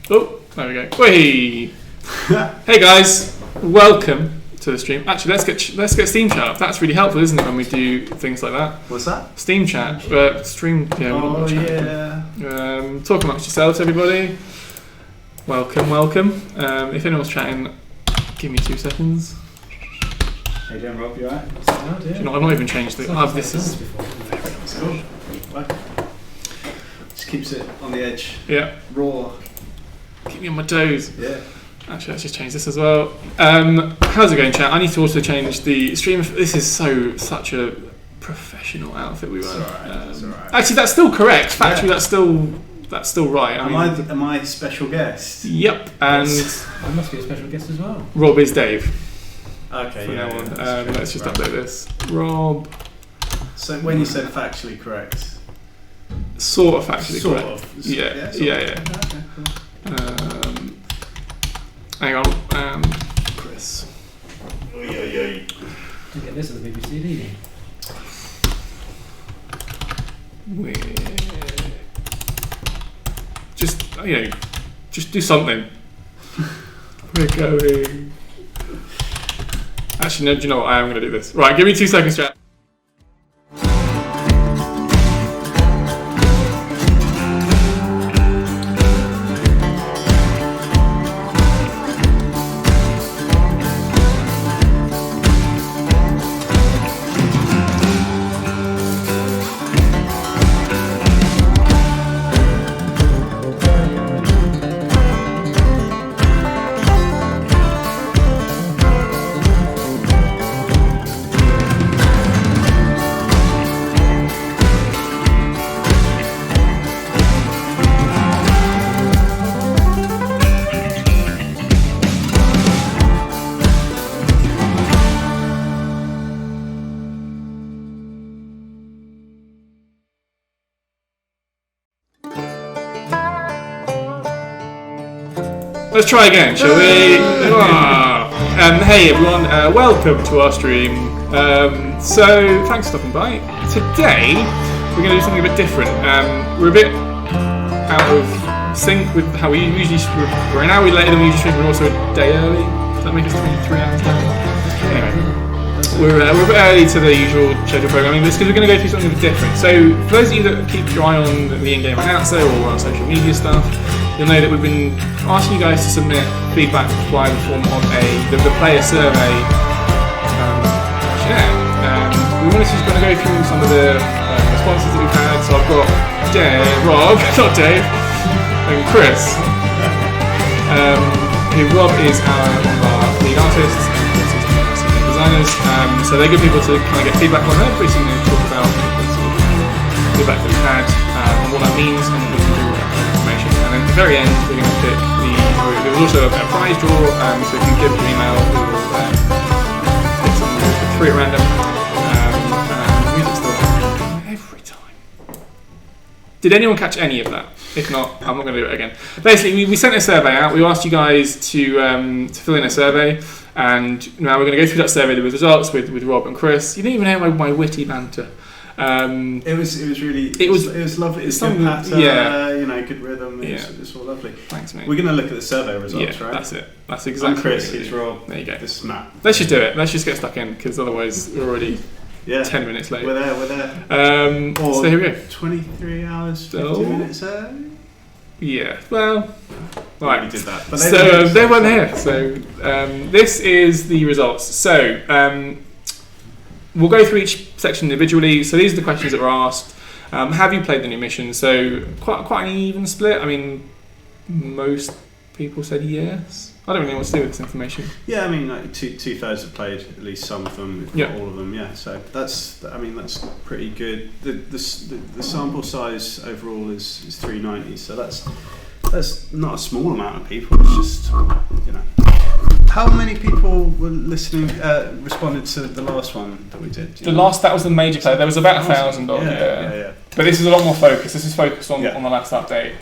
Oh, there we go. Whee! Hey guys, welcome to the stream. Actually, let's get Steam chat up. That's really helpful, isn't it, when we do things like that? What's that? Steam chat. Stream. Yeah. Oh yeah. Talk amongst yourselves, everybody. Welcome. If anyone's chatting, give me 2 seconds. Hey, doing, Rob? You alright? Do you know, I've not even changed the. This is cool. Just keeps it on the edge. Yeah. Raw. Keep me on my toes. Yeah. Actually, let's just change this as well. How's it going, chat? I need to also change the stream. This is such a professional outfit we wear. That's alright. Actually, that's still correct. Factually, that's still right. Am I special guest? Yep. And I must be a special guest as well. Rob is Dave. Okay. From now on. Yeah, let's just update this. Rob. So when you said factually correct, Sort of factually sort correct. of. Yeah. Okay, cool. Hang on, Chris. You get this as the BBC leading. Just do something. We're going. Actually, no. Do you know what? I am going to do this. Right, give me 2 seconds, chat. Let's try again, shall we? Hey everyone, welcome to our stream. So, thanks for stopping by. Today, we're going to do something a bit different. We're a bit out of sync with how we usually we're an hour later than we usually stream, we're also a day early. Does that make us 3 hours later? Anyway. We're a bit early to the usual schedule programming because we're going to go through something a bit different. So, for those of you that keep your eye on the in-game announcer or on social media stuff, you'll know that we've been asking you guys to submit feedback via the form of the player survey. We wanted to just go through some of the responses that we've had. So I've got Rob, not Dave, and Chris. Rob is one of our lead artists and Chris is one of our senior designers. So they're good people to kind of get feedback on. They're pretty soon to talk about the sort of feedback that we've had and what that means and what we can do with that information. And then at the very end, we're going to pick there was also a prize draw, so if you give your email, we will pick someone with 3 at random. Music's still every time. Did anyone catch any of that? If not, I'm not going to do it again. Basically, we sent a survey out. We asked you guys to fill in a survey, and now we're going to go through that survey with results with Rob and Chris. You didn't even hear my witty banter. It was lovely. It's good patter, good rhythm. It's all lovely. Thanks, mate. We're going to look at the survey results, right? That's it. That's I'm exactly. Chris. He's Rob. There you go. This is Matt. Let's just do it. Let's just get stuck in because otherwise we're already 10 minutes late. We're there. So here we go. 23 hours, 50 minutes early. Yeah. Well. Right. We did that. But they weren't here. So this is the results. So. We'll go through each section individually. So these are the questions that were asked. Have you played the new mission? So quite an even split. I mean, most people said yes. I don't really know what to do with this information. Yeah, I mean, like two-thirds have played at least some of them, if not all of them. Yeah, so that's pretty good. The sample size overall is 390. So that's not a small amount of people. It's just How many people were listening? Responded to the last one that we did? That was the major player. There was about 1,000 on. Yeah. But this is a lot more focused. This is focused on the last update,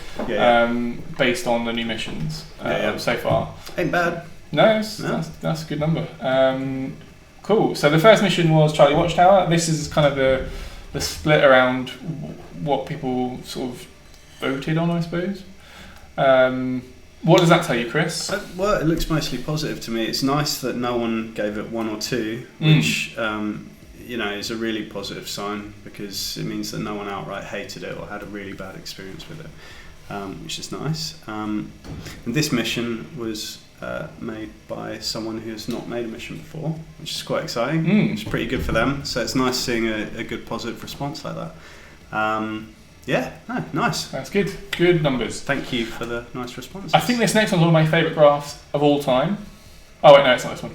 based on the new missions so far. Ain't bad. No, that's a good number. Cool. So the first mission was Charlie Watchtower. This is kind of the split around what people sort of voted on, I suppose. What does that tell you, Chris? Well, it looks mostly positive to me. It's nice that no one gave it 1 or 2, which is a really positive sign, because it means that no one outright hated it or had a really bad experience with it, which is nice. And this mission was made by someone who's not made a mission before, which is quite exciting. Which is pretty good for them. So it's nice seeing a good positive response like that. Nice. That's good. Good numbers. Thank you for the nice response. I think this next one's one of my favourite graphs of all time. Oh wait, no, it's not this one.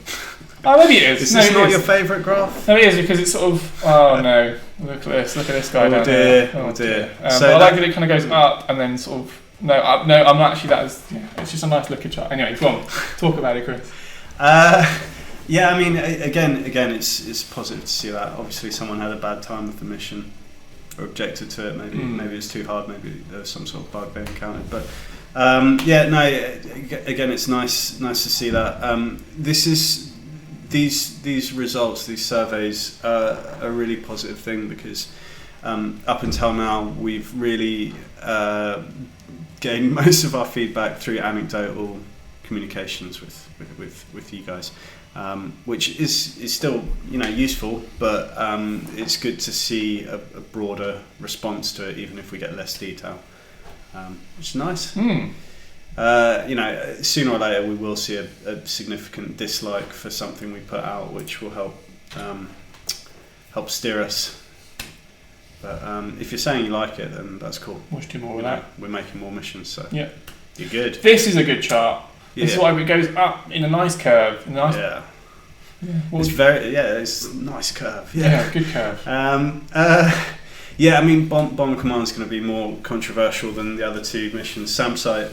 Oh, maybe it is. Is this not your favourite graph? No, it is, because it's sort of. Oh no! Look at this. Look at this guy down there. Oh dear. So I like that it kind of goes up and then sort of. No, I'm not actually that. It's just a nice looking chart. Anyway, go on. Talk about it, Chris. Yeah, I mean, again, it's positive to see that. Obviously, someone had a bad time with the mission, or objected to it. Maybe it's too hard. Maybe there was some sort of bug they encountered. But again, it's nice to see that. These results, these surveys, are a really positive thing, because up until now we've really gained most of our feedback through anecdotal communications with you guys. Which is still useful, but it's good to see a broader response to it, even if we get less detail, which is nice. Sooner or later we will see a significant dislike for something we put out, which will help steer us. But if you're saying you like it, then that's cool. Watch do more with that. We're making more missions, so yeah, you're good. This is a good chart. This is why it goes up in a nice curve. Yeah. It's a nice curve. Yeah, good curve. I mean, Bomber Command is going to be more controversial than the other 2 missions. SAMsite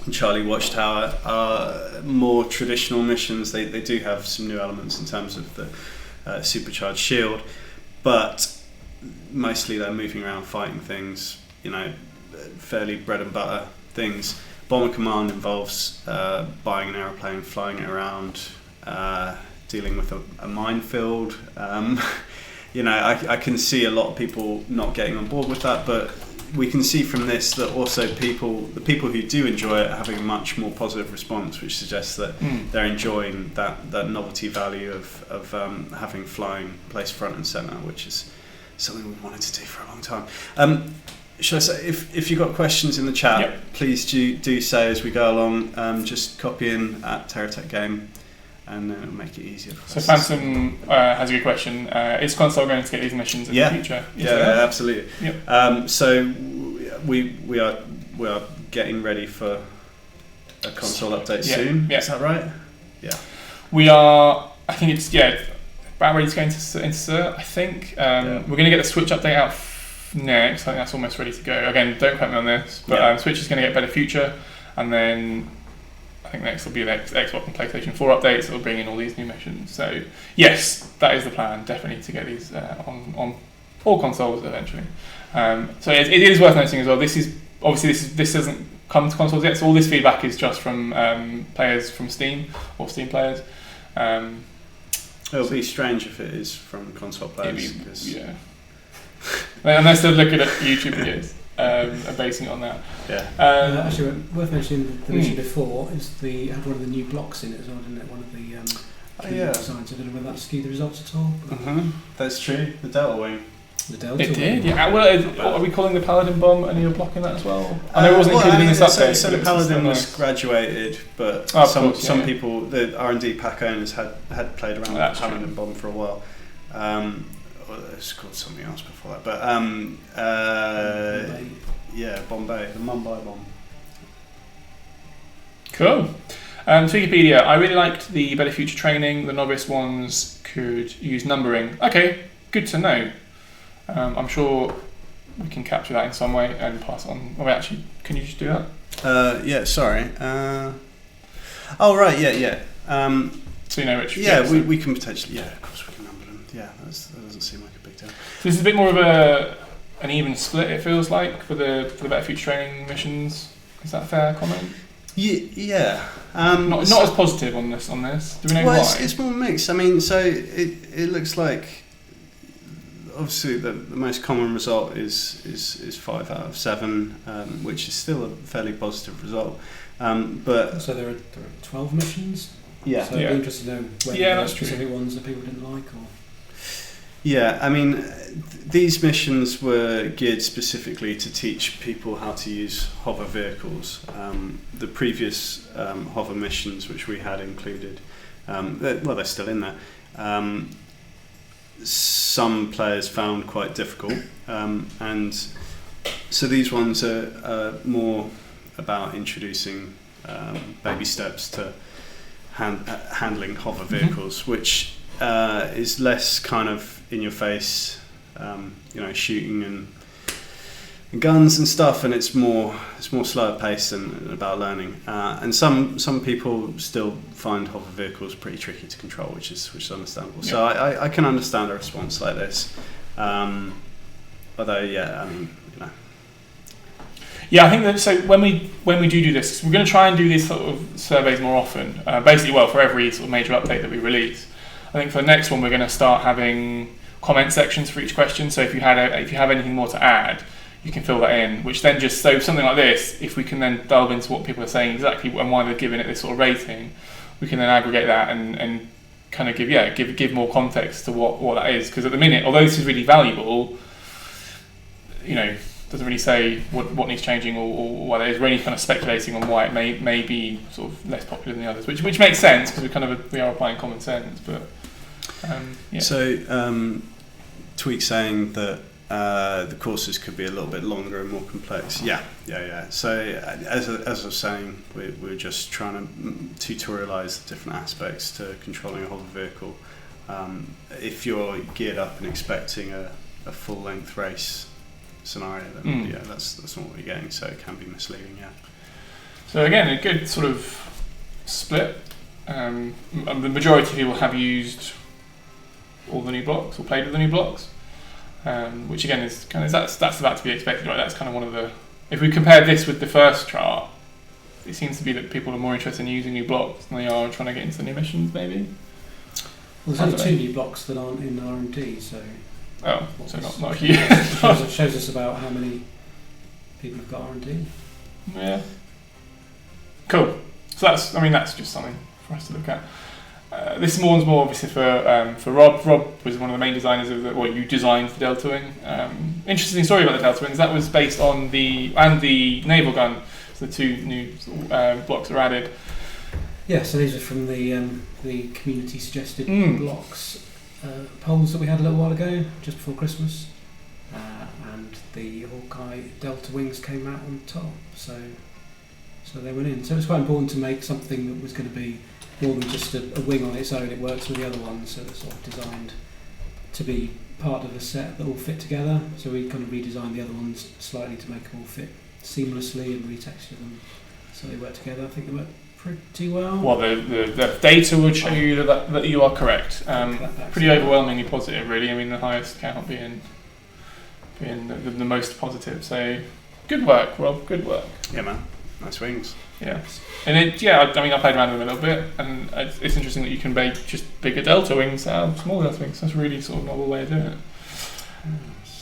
and Charlie Watchtower are more traditional missions. They do have some new elements in terms of the supercharged shield, but mostly they're moving around fighting things, fairly bread and butter things. Bomber Command involves buying an aeroplane, flying it around, dealing with a minefield. I can see a lot of people not getting on board with that, but we can see from this that also the people who do enjoy it are having a much more positive response, which suggests that they're enjoying that novelty value of having flying placed front and centre, which is something we've wanted to do for a long time. Should I say, if you've got questions in the chat, please do say as we go along. Just copy in at TerraTech Game, and then it'll make it easier for us. So Phantom has a good question. Is console going to get these missions in the future? Absolutely. Yep. So we are getting ready for a console update soon. Yeah. Is that right? Yeah. We are. I think it's about ready to go into cert. I think we're going to get the Switch update out next. I think that's almost ready to go. Again, don't quote me on this, but Switch is going to get better future, and then I think next will be the Xbox and PlayStation 4 updates that will bring in all these new missions. So yes, that is the plan. Definitely to get these on all consoles eventually. So it is worth noting as well. This is obviously this doesn't come to consoles yet. So all this feedback is just from players from Steam or Steam players. It'll be strange if it is from console players. Unless they're looking at YouTube videos and basing it on that. Actually, worth mentioning the mission before is had one of the new blocks in it as well, didn't it? One of the designs. I don't know whether that skewed the results at all. That's true. The Delta Wing. The Delta It did, yeah. Well, are we calling the Paladin bomb and you're blocking that as well? I know it wasn't included in this update. So the Paladin was graduated, but some people, the R&D pack owners had played around with the Paladin bomb for a while. It's called something else before that, but Bombay, the Mumbai bomb. Cool. Wikipedia, I really liked the Better Future training. The novice ones could use numbering. Okay, good to know. I'm sure we can capture that in some way and pass it on. Oh, actually, can you just do that? Sorry. So you know which. Yeah, we can potentially. Yeah, of course we can number them. Yeah, that doesn't seem like a big deal. So this is a bit more of an even split. It feels like for the Better Future training missions. Is that a fair comment? Yeah. Not as positive on this. Do we know why? It's more mixed. I mean, so it looks like obviously the most common result is 5 out of 7, which is still a fairly positive result. But so there are 12 missions. Yeah. So I'd be interested to know whether there are specific ones that people didn't like, or. Yeah, I mean, these missions were geared specifically to teach people how to use hover vehicles. The previous hover missions, which we had included, they're still in there. Some players found quite difficult, and so these ones are more about introducing baby steps to handling hover vehicles, which is less kind of in your face, shooting and guns and stuff, and it's more slower paced and about learning. And some people still find hover vehicles pretty tricky to control, which is understandable. Yeah. So I can understand a response like this. Although, yeah, I mean, Yeah, I think that. So when we do this, we're going to try and do these sort of surveys more often. Basically, for every sort of major update that we release. I think for the next one, we're going to start having comment sections for each question. So if you have anything more to add, you can fill that in. Which then so something like this, if we can then delve into what people are saying exactly and why they're giving it this sort of rating, we can then aggregate that and kind of give more context to what that is. Because at the minute, although this is really valuable, doesn't really say what needs changing or why that is. We're only kind of speculating on why it may be sort of less popular than the others, which makes sense because we are applying common sense. But yeah. So Tweak saying that the courses could be a little bit longer and more complex. Yeah. So as I was saying, we're just trying to tutorialise the different aspects to controlling a hover vehicle. If you're geared up and expecting a full-length race scenario, then that's not what you're getting, so it can be misleading. Yeah. So again, a good sort of split. The majority of people have used all the new blocks or played with the new blocks, which again is kind of that's about to be expected, right? That's kind of one of the. If we compare this with the first chart, it seems to be that people are more interested in using new blocks than they are trying to get into the new missions, maybe. Well, there's only 2 new blocks that aren't in R&D, so. Oh, so not huge. shows us about how many people have got R&D. Yeah. Cool. So that's just something for us to look at. This one's more obviously for Rob. Rob was one of the main designers of you designed the Delta Wing. Interesting story about the Delta Wings. That was based on the Naval Gun. So the 2 new blocks are added. Yeah. So these are from the community suggested blocks. Polls that we had a little while ago, just before Christmas, and the Hawkeye Delta Wings came out on top, so they went in. So it's quite important to make something that was going to be more than just a wing on its own. It works with the other ones, so it's sort of designed to be part of a set that all fit together. So we kind of redesigned the other ones slightly to make them all fit seamlessly and retextured them so they work together. I think they work pretty well. Well, the data would show you that you are correct. Pretty overwhelmingly positive, really. I mean, the highest count being the most positive. So, good work, Rob. Good work. Yeah, man. Nice wings. Yeah, and I played around with them a little bit, and it's interesting that you can make just bigger Delta Wings out of smaller Delta Wings. That's a really sort of novel way of doing it.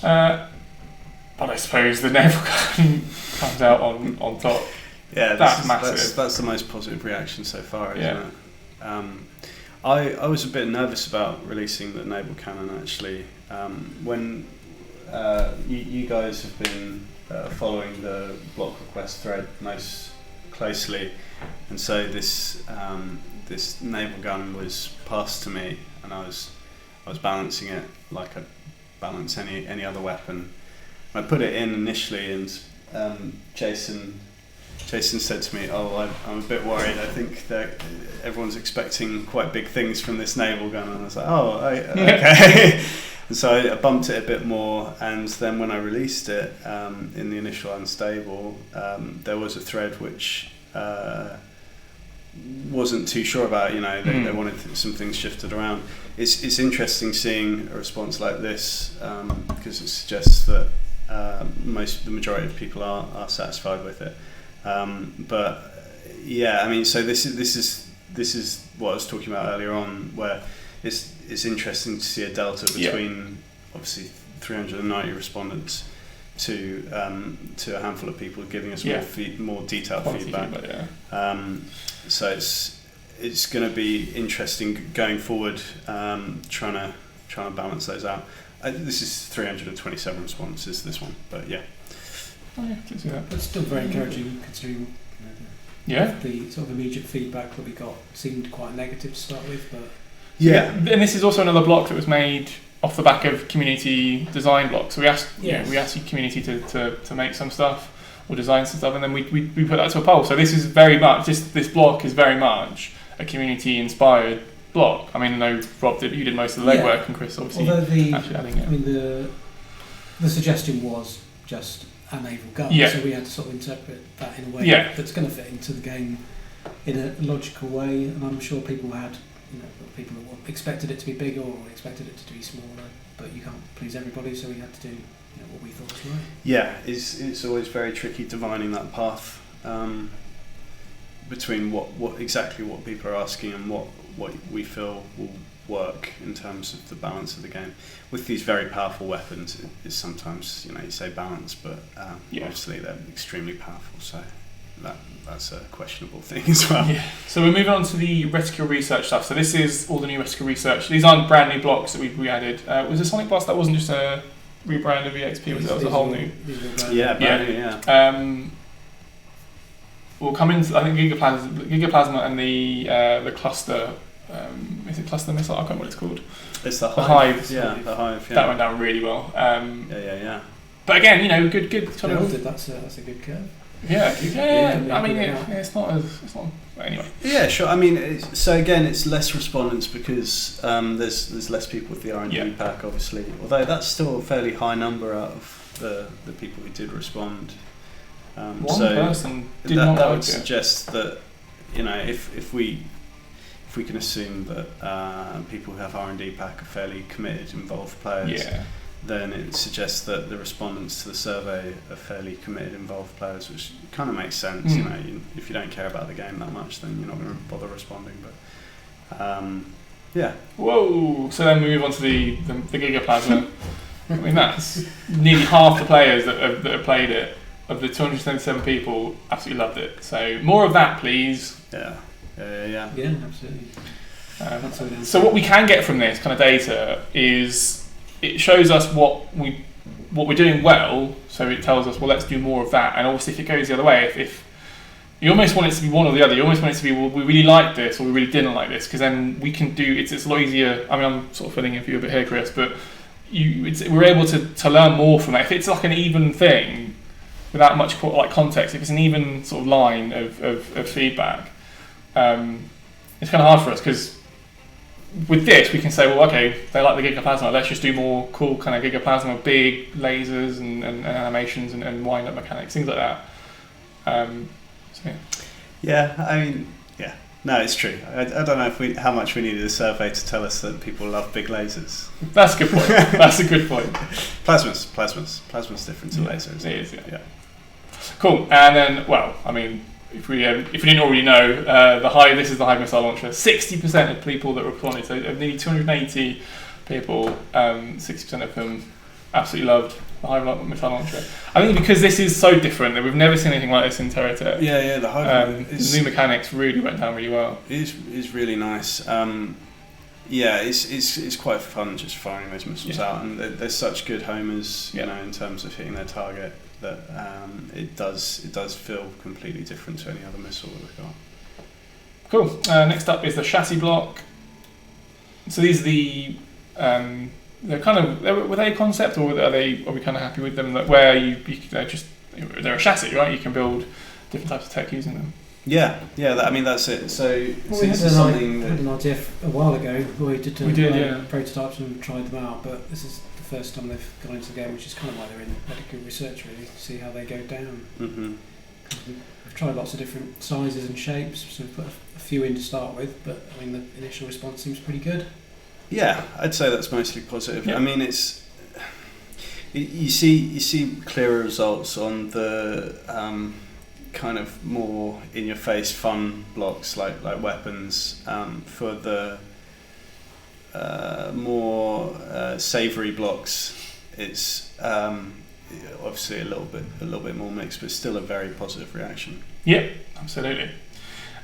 But I suppose the Naval Gun comes out on top. Yeah, that's massive. That's the most positive reaction so far, isn't it? I was a bit nervous about releasing the Naval Cannon actually. When you guys have been following the block request thread most closely, and so this Naval Gun was passed to me, and I was balancing it like I'd balance any other weapon. I put it in initially, and Jason said to me, I'm a bit worried. I think that everyone's expecting quite big things from this Naval Gun. And I was like, okay. And so I bumped it a bit more. And then when I released it in the initial unstable, there was a thread which wasn't too sure about. They wanted some things shifted around. It's interesting seeing a response like this because it suggests that the majority of people are satisfied with it. But yeah, so this is what I was talking about earlier on, where it's interesting to see a delta between obviously 390 respondents to a handful of people giving us more detailed feedback. So it's going to be interesting going forward, trying to balance those out. This is 327 responses, this one, but yeah. Oh yeah, I can see that. But still very encouraging considering the sort of immediate feedback that we got seemed quite negative to start with, but and this is also another block that was made off the back of community design blocks. So we asked the community to make some stuff or design some stuff, and then we put that to a poll. So this is very much this block is very much a community inspired block. I mean, I know Rob you did most of the legwork, and Kris obviously actually adding it. I mean the suggestion was just a naval gun, so we had to sort of interpret that in a way that's going to fit into the game in a logical way, and I'm sure people had people that expected it to be bigger or expected it to be smaller, but you can't please everybody, so we had to do what we thought was right. Yeah, it's always very tricky divining that path between what exactly what people are asking and what we feel will work in terms of the balance of the game. With these very powerful weapons, it's sometimes you say balance, but obviously they're extremely powerful, so that's a questionable thing as well. Yeah. So we're moving on to the reticle research stuff. So this is all the new reticle research. These aren't brand new blocks that we added. Was the Sonic Blast that wasn't just a rebrand of EXP? Was a whole new? We'll come into I think Gigaplasma and the cluster. Is it cluster missile? I can't remember what it's called. It's the Hive. Yeah, the Hive. Yeah. That went down really well. Yeah. But again, good sort of. That's a good curve. Yeah. I mean, it's not anyway. Yeah, sure. I mean, so again, it's less respondents because there's less people with the R&D pack, obviously. Although that's still a fairly high number out of the people who did respond. One person did not that like would suggest that if we can assume that people who have R&D pack are fairly committed, involved players. Yeah. Then it suggests that the respondents to the survey are fairly committed, involved players, which kind of makes sense. If you don't care about the game that much, then you're not going to bother responding. But Whoa! So then we move on to the Gigaplasma. I mean, that's nearly half the players that have played it. Of the 277 people, absolutely loved it. So more of that, please. Yeah, absolutely. So what we can get from this kind of data is. It shows us what we're doing well, so it tells us, well, let's do more of that. And obviously, if it goes the other way, if you almost want it to be one or the other, you almost want it to be, well, we really liked this or we really didn't like this, because then we can do it's a lot easier. I mean, I'm sort of filling in for you a bit here, Kris, but we're able to learn more from that. If it's like an even thing without much context, if it's an even sort of line of feedback, it's kind of hard for us because. With this, we can say, well, okay, they like the Gigaplasma, let's just do more cool kind of Gigaplasma, big lasers and animations and wind-up mechanics, things like that. No, it's true. I don't know how much we needed a survey to tell us that people love big lasers. That's a good point. That's a good point. Plasma's different to lasers. It is, yeah. Cool, and then, well, I mean, if we didn't already know, this is the Hive missile launcher. 60% of people that responded, so nearly 280 people, 60% of them absolutely loved the Hive missile launcher. I think because this is so different that we've never seen anything like this in TerraTech. Yeah, the Hive. The new mechanics really went down really well. It is really nice. It's quite fun just firing those missiles out, and they're such good homers, in terms of hitting their target. That it does feel completely different to any other missile that we've got. Cool. Next up is the chassis block. So these are the they're kind of were they a concept or are we kind of happy with them? That where they're a chassis, right? You can build different types of tech using them. Yeah. That's it. So we had an idea a while ago. We did prototypes and tried them out, but this is the first time they've gone into the game, which is kind of why they're in medical research, really, to see how they go down. Mm-hmm. We've tried lots of different sizes and shapes, so we've put a few in to start with, but I mean the initial response seems pretty good. Yeah, I'd say that's mostly positive. Yeah. I mean, you see clearer results on the kind of more in-your-face fun blocks like weapons. For the more savoury blocks, it's obviously a little bit more mixed, but still a very positive reaction. Yep, absolutely.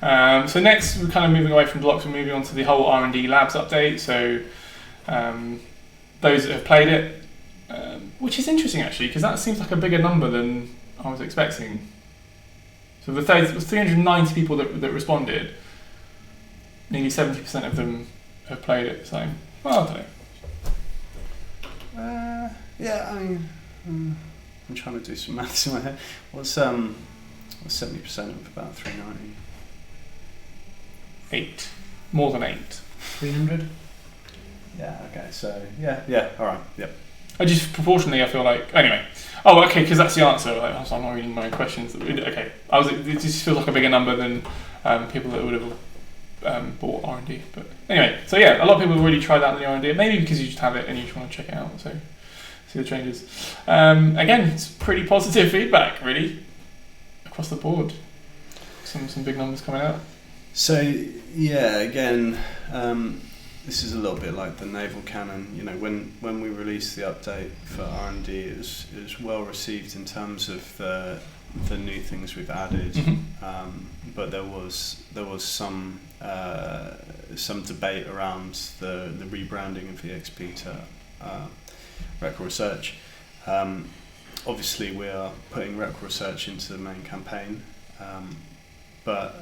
So next, we're kind of moving away from blocks. We're moving on to the whole R&D labs update. So those that have played it, which is interesting actually, because that seems like a bigger number than I was expecting. So the 390 people that responded, nearly 70% of them have played it. So, well, I don't know. Yeah, I mean, I'm trying to do some maths in my head. What's 70% of about 390? 8. More than 8. 300? Yeah, okay, so, yeah, alright, yep. I just, proportionally, I feel like, anyway. Oh, okay, because that's the answer. Like, so I'm not reading my own questions. Okay, it just feels like a bigger number than people that would have bought R&D. But anyway, so yeah, a lot of people have already tried out the R&D, maybe because you just have it and you just want to check it out, so see the changes. Again, it's pretty positive feedback, really, across the board. Some big numbers coming out. So, yeah, again, this is a little bit like the Naval Cannon. You know, when we released the update for R&D, it was well received in terms of the new things we've added. Mm-hmm. But there was some debate around the rebranding of EXP to Reticle Research. Obviously, we are putting Reticle Research into the main campaign. But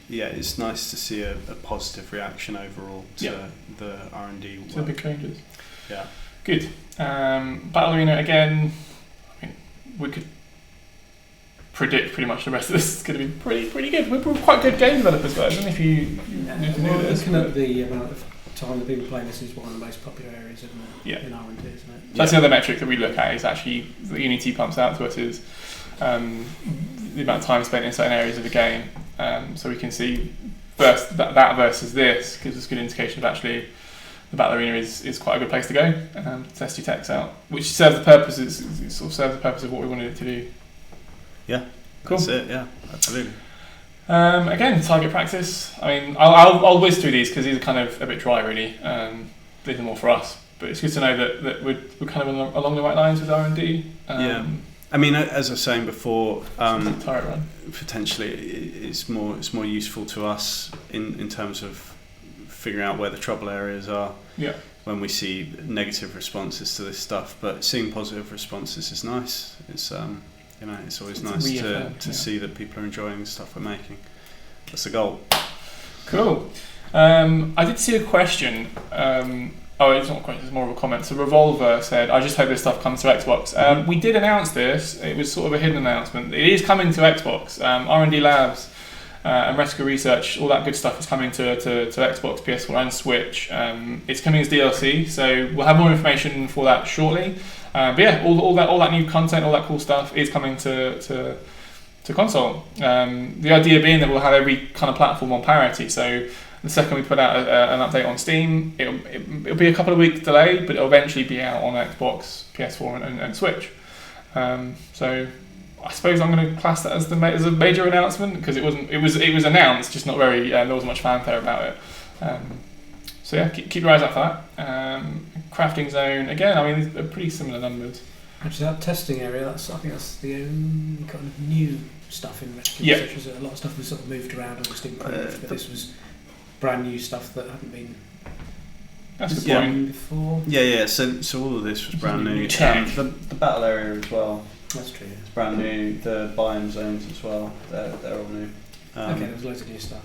yeah, it's nice to see a positive reaction overall to the R&D work. To the big changes. Yeah. Good. Battle Arena again. I mean, we could predict pretty much the rest of this is going to be pretty good. We're quite good game developers, guys. I don't know if you need to do this. Looking at the amount of time that people playing this is one of the most popular areas in R&D, isn't it? So that's the other metric that we look at is actually the Unity pumps out to us is the amount of time spent in certain areas of the game. So we can see that versus this gives us a good indication of actually the Battle Arena is quite a good place to go to test your techs out, which serves the purpose of what we wanted it to do. Yeah, cool. That's it. Yeah, absolutely. Again, target practice. I mean, I'll whiz through these because these are kind of a bit dry, really. These are more for us, but it's good to know that we're kind of along the right lines with R&D. Yeah. I mean, as I was saying before, turret run. Potentially it's more useful to us in terms of figuring out where the trouble areas are. Yeah. When we see negative responses to this stuff, but seeing positive responses is nice. It's it's always nice to see that people are enjoying the stuff we're making. That's the goal. Cool. I did see a question. It's not a question, it's more of a comment. So Revolver said, I just hope this stuff comes to Xbox. We did announce this. It was sort of a hidden announcement. It is coming to Xbox. R&D Labs and Reticle Research, all that good stuff is coming to Xbox, PS4 and Switch. It's coming as DLC, so we'll have more information for that shortly. But yeah, all that new content, all that cool stuff is coming to console. The idea being that we'll have every kind of platform on parity. So the second we put out an update on Steam, it'll be a couple of weeks delay, but it'll eventually be out on Xbox, PS4, and Switch. So I suppose I'm going to class that as a major announcement because it was announced, just not very. There wasn't much fanfare about it. So yeah, keep your eyes out for that. Crafting zone again. I mean, they're pretty similar numbers. Actually, that testing area, I think that's the only kind of new stuff in Reticle. Yeah. Such as a lot of stuff was sort of moved around or just improved, but this was brand new stuff that hadn't been. That's a good point. Before. Yeah. So all of this was brand new. The battle area as well. That's true. It's brand new. The biome zones as well. They're all new. Okay, there's loads of new stuff.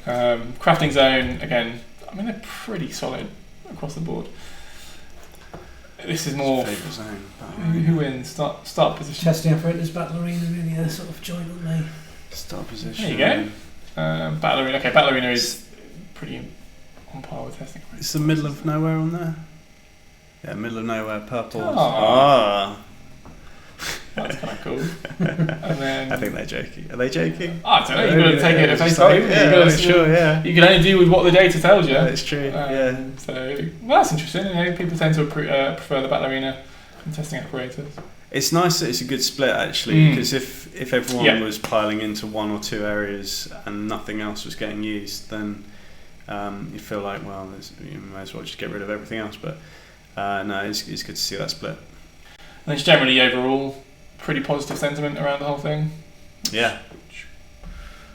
Crafting zone again. I mean, they're pretty solid across the board. This is more. Favourite zone. Who wins? Start position. Testing operators, Battle Arena, really a sort of joint, aren't they? Start position. There you go. Battle Arena. Okay, Battle Arena is pretty on par with testing. It's the middle of nowhere on there. Yeah, middle of nowhere, purple. That's kind of cool. And then I think they're joking. Are they joking? I don't know. You've got to take it at face value. Yeah. You can only do with what the data tells you. That's true. So that's interesting. People tend to prefer the Battle Arena and testing apparatus. It's nice that it's a good split actually, because if everyone was piling into one or two areas and nothing else was getting used, then you feel like you may as well just get rid of everything else. But No, it's good to see that split. And it's generally overall pretty positive sentiment around the whole thing. Yeah,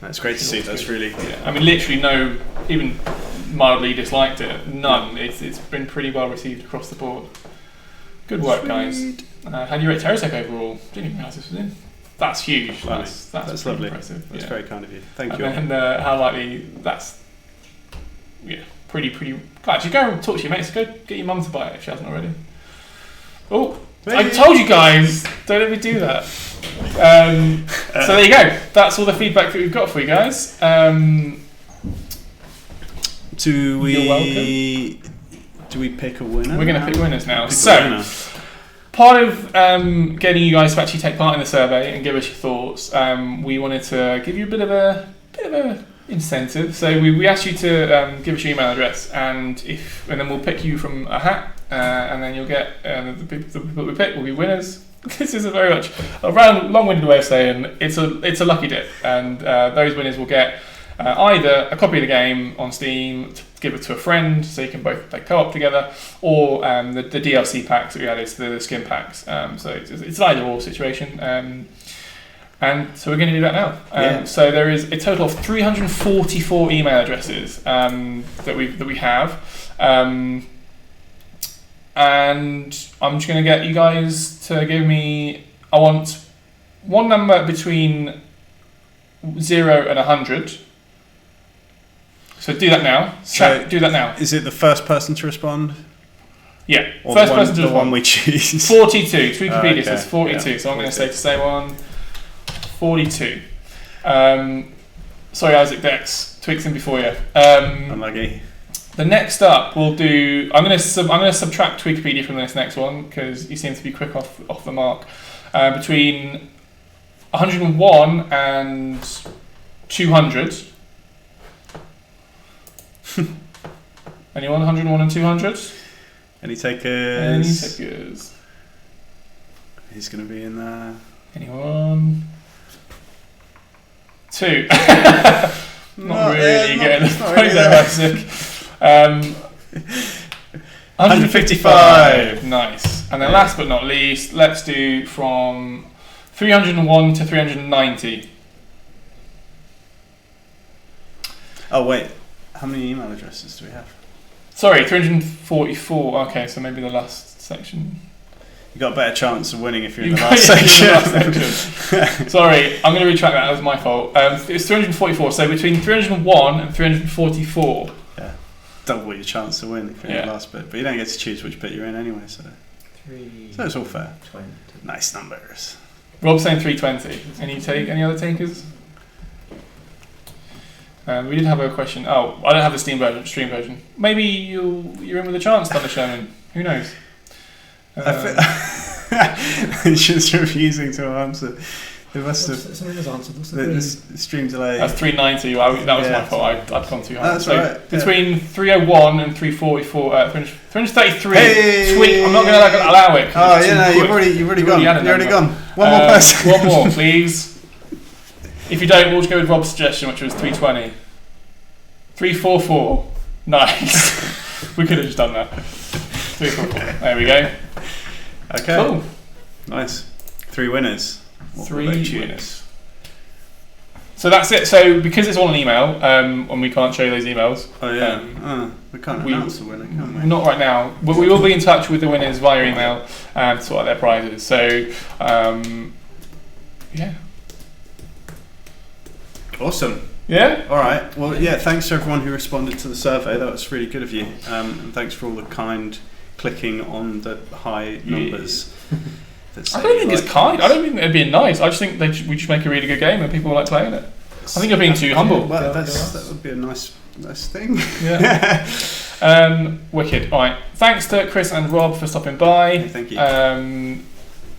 that's great to see. That's really. Yeah. I mean, literally no, even mildly disliked it. None. It's been pretty well received across the board. Good work, guys. How do you rate TerraTech overall? Didn't even realise this was in. That's huge. That's lovely. Impressive. That's very kind of you. Thank you. And how likely that's pretty. Actually, go and talk to your mates. Go get your mum to buy it if she hasn't already. Oh, I told you guys. Don't let me do that. So there you go. That's all the feedback that we've got for you guys. Do we? You're welcome. Do we pick a winner? We're going to pick winners now. Part of getting you guys to actually take part in the survey and give us your thoughts, we wanted to give you a bit of a incentive. So we asked you to give us your email address, and then we'll pick you from a hat, and then you'll get the people we pick will be winners. This is a very much a long-winded way of saying it's a lucky dip, and those winners will get either a copy of the game on Steam to give it to a friend so you can both play co-op together, or the DLC packs that we added, so the skin packs. So it's an either-or situation. And so we're going to do that now. So there is a total of 344 email addresses that we have. And I'm just going to get you guys to give me... I want one number between 0 and 100. So do that now. Do that now. Is it the first person to respond? Yeah, or first person to respond. The one we choose. 42. Wikipedia says 42. Yeah, so I'm going to say one. 42. Sorry, Isaac Dex, tweaks in before you. Unlucky. The next up, we'll do. I'm going to subtract Wikipedia from this next one because you seem to be quick off the mark. Between 101 and 200. Anyone? 101 and 200. Any takers? He's going to be in there. Anyone? 2. Not really getting the point there, Isaac. 155. Nice. And then last but not least, let's do from 301 to 390. Oh, wait. How many email addresses do we have? Sorry, 344. Okay, so maybe the last section. You got a better chance of winning if you're in the last section. Sorry, I'm going to retract that. That was my fault. It's 344. So between 301 and 344. Yeah, double your chance to win if you're in the last bit. But you don't get to choose which bit you're in anyway. So it's all fair. 20. Nice numbers. Rob's saying 320. Any other takers? We did have a question. Oh, I don't have the stream version. Maybe you're in with a chance, Thunder Sherman. Who knows? He's just refusing to answer. It must have. Somebody has answered. The stream delay. That's 390. That was my fault. I'd gone too high. That's right. Between 301 and 344, 333. Hey! I'm not going to allow it. Oh yeah, no, you've already gone. You've already gone. One more person. One more, please. If you don't, we'll just go with Rob's suggestion, which was 320. 344. Nice. We could have just done that. 344. There we go. Okay. Cool. Nice. 3 winners. Three winners. So that's it. So because it's all an email, and we can't show you those emails. Oh yeah. We can't announce the winner, can we? Not right now. But we will be in touch with the winners via email to sort out their prizes. So yeah. Awesome. Yeah? Alright, well yeah, thanks to everyone who responded to the survey, that was really good of you. And thanks for all the kind clicking on the high numbers. I don't think it's kind, I don't think it'd be nice, I just think we just make a really good game and people like playing it. I think you're being too humble. Well, that would be a nice thing. Yeah. Wicked. Alright, thanks to Kris and Rob for stopping by. Thank you.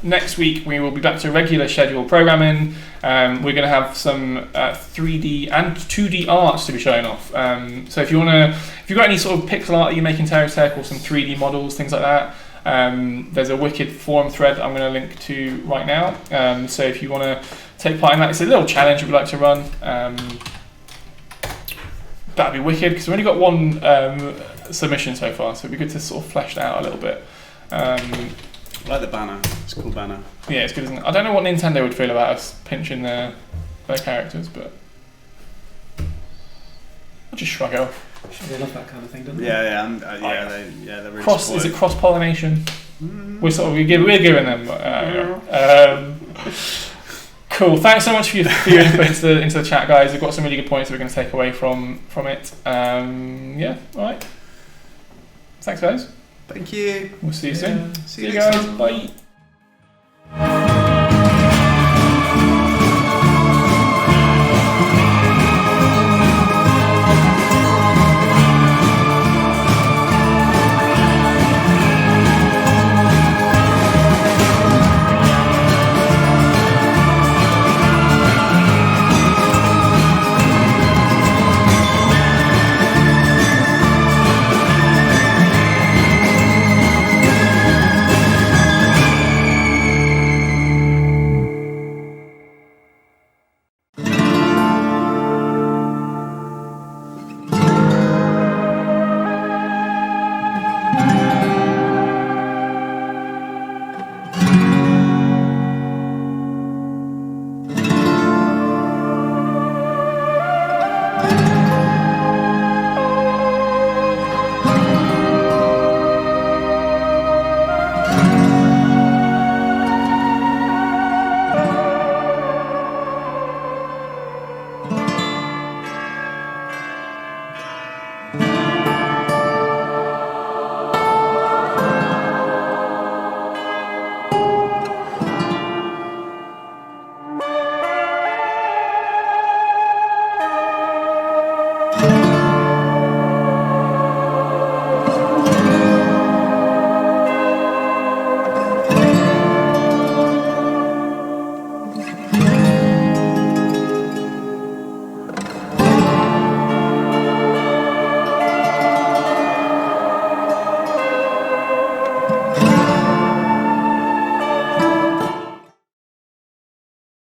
Next week we will be back to regular scheduled programming. We're going to have some 3D and 2D art to be showing off. So if you've got any sort of pixel art that you make in TerraTech or some 3D models, things like that, there's a wicked forum thread I'm going to link to right now. So if you want to take part in that, it's a little challenge we'd like to run. That'd be wicked because we've only got one submission so far, so it'd be good to sort of flesh that out a little bit. I like the banner. It's a cool banner. Yeah, it's good, isn't it? I don't know what Nintendo would feel about us pinching their characters, but I'll just shrug it off. They love that kind of thing, don't they? They're really Is it cross pollination? We're giving them. Cool. Thanks so much for your input into the chat, guys. We've got some really good points that we're going to take away from it. Yeah. All right. Thanks, guys. Thank you. We'll see you soon. See you guys. next time. Bye.